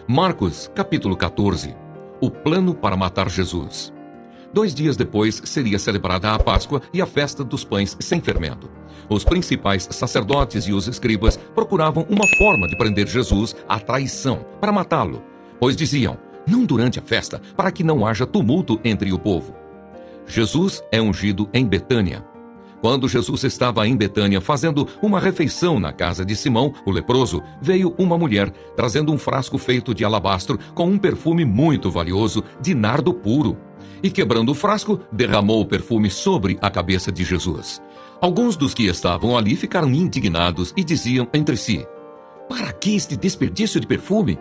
Marcos, capítulo 14. O plano para matar Jesus. 2 dias depois seria celebrada a Páscoa e a festa dos pães sem fermento. Os principais sacerdotes e os escribas procuravam uma forma de prender Jesus à traição, para matá-lo, pois diziam, não durante a festa, para que não haja tumulto entre o povo. Jesus é ungido em Betânia. Quando Jesus estava em Betânia fazendo uma refeição na casa de Simão, o leproso, veio uma mulher trazendo um frasco feito de alabastro com um perfume muito valioso de nardo puro. E quebrando o frasco, derramou o perfume sobre a cabeça de Jesus. Alguns dos que estavam ali ficaram indignados e diziam entre si, para que este desperdício de perfume?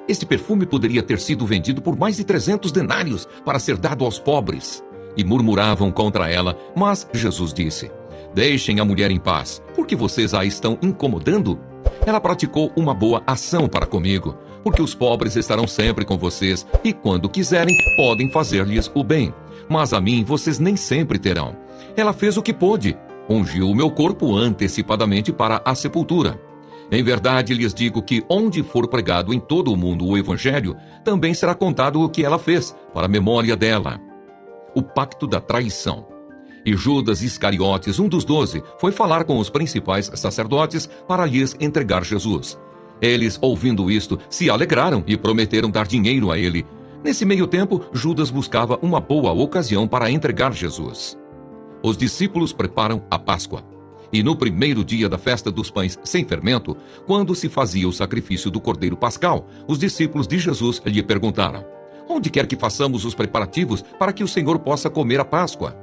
Este perfume poderia ter sido vendido por mais de 300 denários para ser dado aos pobres. E murmuravam contra ela, mas Jesus disse, deixem a mulher em paz, porque vocês a estão incomodando. Ela praticou uma boa ação para comigo, porque os pobres estarão sempre com vocês, e quando quiserem, podem fazer-lhes o bem. Mas a mim vocês nem sempre terão. Ela fez o que pôde, ungiu o meu corpo antecipadamente para a sepultura. Em verdade lhes digo que onde for pregado em todo o mundo o evangelho, também será contado o que ela fez, para a memória dela. O pacto da traição. E Judas Iscariotes, um dos 12, foi falar com os principais sacerdotes para lhes entregar Jesus. Eles, ouvindo isto, se alegraram e prometeram dar dinheiro a ele. Nesse meio tempo, Judas buscava uma boa ocasião para entregar Jesus. Os discípulos preparam a Páscoa. E no primeiro dia da festa dos pães sem fermento, quando se fazia o sacrifício do cordeiro pascal, os discípulos de Jesus lhe perguntaram, onde quer que façamos os preparativos para que o Senhor possa comer a Páscoa?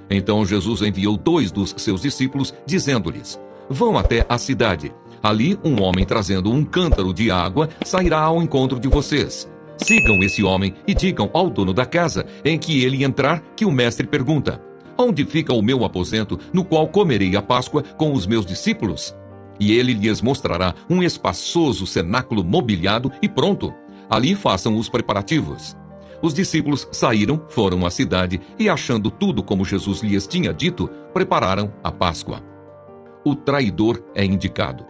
Então Jesus enviou 2 dos seus discípulos, dizendo-lhes, vão até a cidade. Ali um homem trazendo um cântaro de água sairá ao encontro de vocês. Sigam esse homem e digam ao dono da casa, em que ele entrar, que o mestre pergunta, onde fica o meu aposento, no qual comerei a Páscoa com os meus discípulos? E ele lhes mostrará um espaçoso cenáculo mobiliado e pronto. Ali façam os preparativos. Os discípulos saíram, foram à cidade e, achando tudo como Jesus lhes tinha dito, prepararam a Páscoa. O traidor é indicado.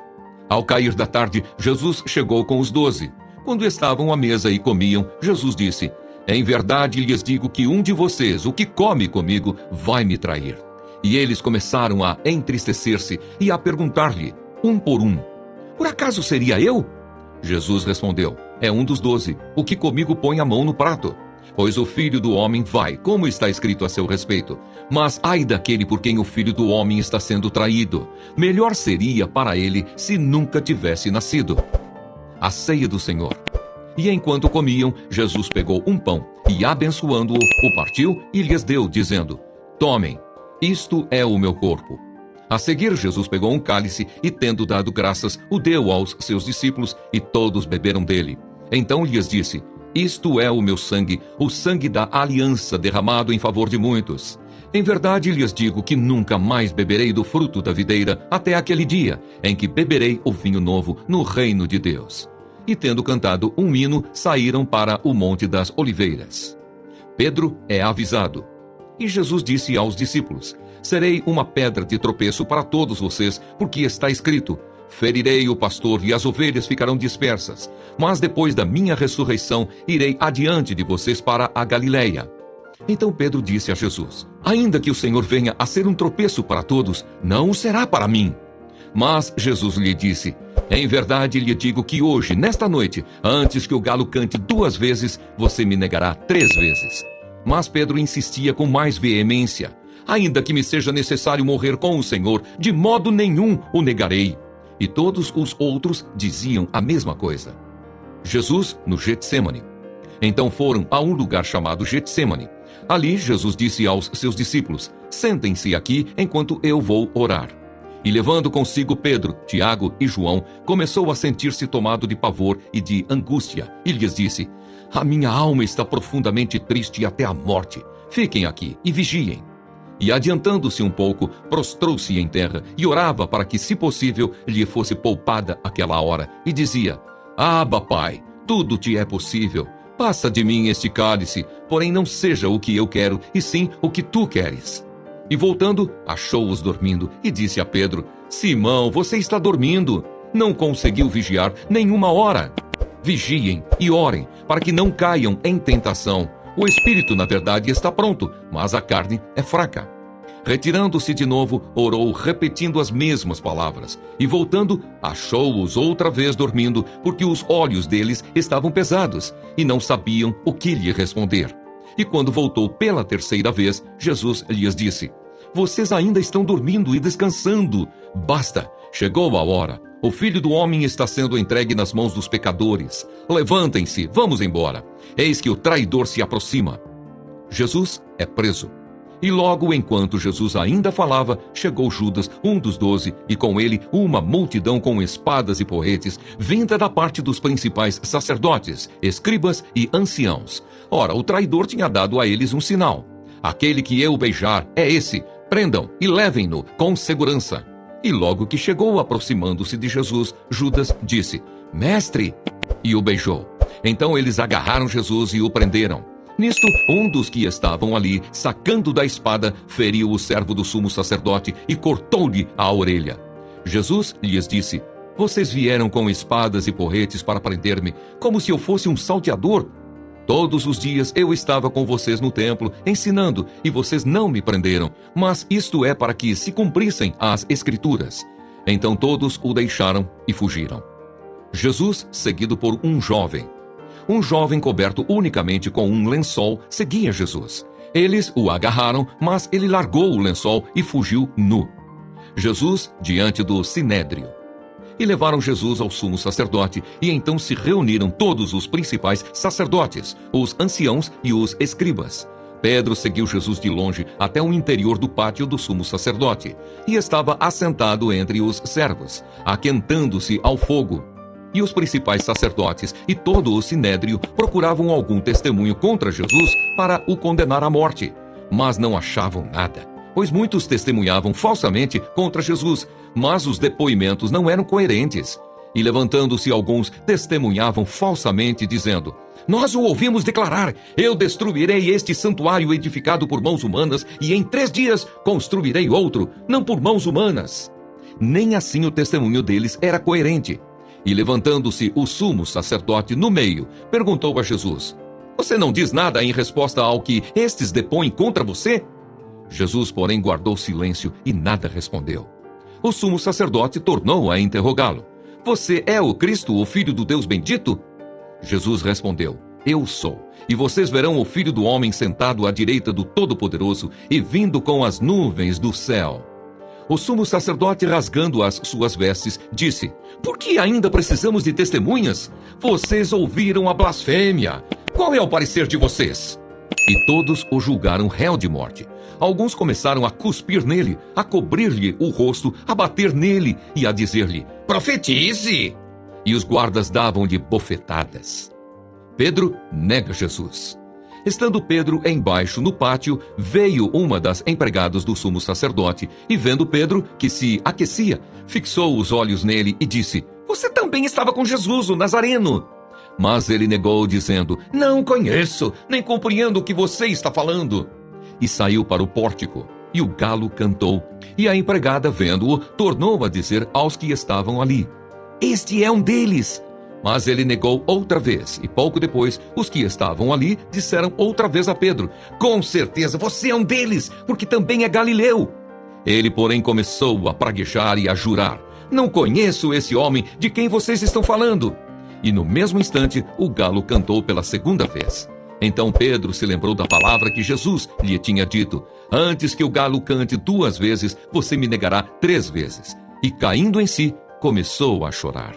Ao cair da tarde, Jesus chegou com os 12. Quando estavam à mesa e comiam, Jesus disse, em verdade lhes digo que um de vocês, o que come comigo, vai me trair. E eles começaram a entristecer-se e a perguntar-lhe, um por um, por acaso seria eu? Jesus respondeu, é um dos 12, o que comigo põe a mão no prato. Pois o Filho do Homem vai, como está escrito a seu respeito. Mas ai daquele por quem o Filho do Homem está sendo traído. Melhor seria para ele se nunca tivesse nascido. A ceia do Senhor. E enquanto comiam, Jesus pegou um pão e, abençoando-o, o partiu e lhes deu, dizendo, tomem, isto é o meu corpo. A seguir, Jesus pegou um cálice e, tendo dado graças, o deu aos seus discípulos e todos beberam dele. Então lhes disse, isto é o meu sangue, o sangue da aliança derramado em favor de muitos. Em verdade lhes digo que nunca mais beberei do fruto da videira até aquele dia em que beberei o vinho novo no reino de Deus. E tendo cantado um hino, saíram para o Monte das Oliveiras. Pedro é avisado. E Jesus disse aos discípulos, serei uma pedra de tropeço para todos vocês, porque está escrito, ferirei o pastor e as ovelhas ficarão dispersas. Mas depois da minha ressurreição, irei adiante de vocês para a Galileia. Então Pedro disse a Jesus, ainda que o Senhor venha a ser um tropeço para todos, não o será para mim. Mas Jesus lhe disse, em verdade lhe digo que hoje, nesta noite, antes que o galo cante 2 vezes, você me negará 3 vezes. Mas Pedro insistia com mais veemência, ainda que me seja necessário morrer com o Senhor, de modo nenhum o negarei. E todos os outros diziam a mesma coisa. Jesus no Getsêmani. Então foram a um lugar chamado Getsêmani. Ali Jesus disse aos seus discípulos, sentem-se aqui enquanto eu vou orar. E levando consigo Pedro, Tiago e João, começou a sentir-se tomado de pavor e de angústia, e lhes disse, a minha alma está profundamente triste até a morte. Fiquem aqui e vigiem. E adiantando-se um pouco, prostrou-se em terra e orava para que, se possível, lhe fosse poupada aquela hora. E dizia, Abba, Pai, tudo te é possível. Passa de mim este cálice, porém não seja o que eu quero, e sim o que tu queres. E voltando, achou-os dormindo e disse a Pedro, Simão, você está dormindo? não conseguiu vigiar nenhuma hora. Vigiem e orem, para que não caiam em tentação. O espírito, na verdade, está pronto, mas a carne é fraca. Retirando-se de novo, orou, repetindo as mesmas palavras. E voltando, achou-os outra vez dormindo, porque os olhos deles estavam pesados, e não sabiam o que lhe responder. E quando voltou pela terceira vez, Jesus lhes disse: Vocês ainda estão dormindo e descansando. Basta, chegou a hora. O Filho do Homem está sendo entregue nas mãos dos pecadores. Levantem-se, vamos embora. Eis que o traidor se aproxima. Jesus é preso. E logo enquanto Jesus ainda falava, chegou Judas, um dos 12, e com ele uma multidão com espadas e porretes, vinda da parte dos principais sacerdotes, escribas e anciãos. Ora, o traidor tinha dado a eles um sinal. Aquele que eu beijar é esse. Prendam e levem-no com segurança. E logo que chegou aproximando-se de Jesus, Judas disse: Mestre! E o beijou. Então eles agarraram Jesus e o prenderam. Nisto, um dos que estavam ali, sacando da espada, feriu o servo do sumo sacerdote e cortou-lhe a orelha. Jesus lhes disse: Vocês vieram com espadas e porretes para prender-me, como se eu fosse um salteador? Todos os dias eu estava com vocês no templo, ensinando, e vocês não me prenderam, mas isto é para que se cumprissem as Escrituras. Então todos o deixaram e fugiram. Jesus, seguido por um jovem. Um jovem coberto unicamente com um lençol seguia Jesus. Eles o agarraram, mas ele largou o lençol e fugiu nu. Jesus diante do sinédrio. E levaram Jesus ao sumo sacerdote, e então se reuniram todos os principais sacerdotes, os anciãos e os escribas. Pedro seguiu Jesus de longe até o interior do pátio do sumo sacerdote, e estava assentado entre os servos, aquentando-se ao fogo. E os principais sacerdotes e todo o sinédrio procuravam algum testemunho contra Jesus para o condenar à morte, mas não achavam nada. Pois muitos testemunhavam falsamente contra Jesus, mas os depoimentos não eram coerentes. E levantando-se alguns, testemunhavam falsamente, dizendo: Nós o ouvimos declarar: Eu destruirei este santuário edificado por mãos humanas, e em 3 dias construirei outro, não por mãos humanas. Nem assim o testemunho deles era coerente. E levantando-se o sumo sacerdote no meio, perguntou a Jesus: Você não diz nada em resposta ao que estes depõem contra você? Jesus, porém, guardou silêncio e nada respondeu. O sumo sacerdote tornou a interrogá-lo: Você é o Cristo, o Filho do Deus bendito? Jesus respondeu: Eu sou. E vocês verão o Filho do Homem sentado à direita do Todo-Poderoso e vindo com as nuvens do céu. O sumo sacerdote, rasgando as suas vestes, disse: Por que ainda precisamos de testemunhas? Vocês ouviram a blasfêmia. Qual é o parecer de vocês? E todos o julgaram réu de morte. Alguns começaram a cuspir nele, a cobrir-lhe o rosto, a bater nele e a dizer-lhe: Profetize! E os guardas davam-lhe bofetadas. Pedro nega Jesus. Estando Pedro embaixo no pátio, veio uma das empregadas do sumo sacerdote, e vendo Pedro, que se aquecia, fixou os olhos nele e disse: Você também estava com Jesus, o Nazareno. Mas ele negou, dizendo: Não conheço, nem compreendo o que você está falando. E saiu para o pórtico, e o galo cantou. E a empregada, vendo-o, tornou a dizer aos que estavam ali: Este é um deles. Mas ele negou outra vez, e pouco depois, os que estavam ali disseram outra vez a Pedro: Com certeza você é um deles, porque também é galileu. Ele, porém, começou a praguejar e a jurar: Não conheço esse homem de quem vocês estão falando. E no mesmo instante, o galo cantou pela segunda vez. Então Pedro se lembrou da palavra que Jesus lhe tinha dito: Antes que o galo cante 2 vezes, você me negará 3 vezes. E caindo em si, começou a chorar.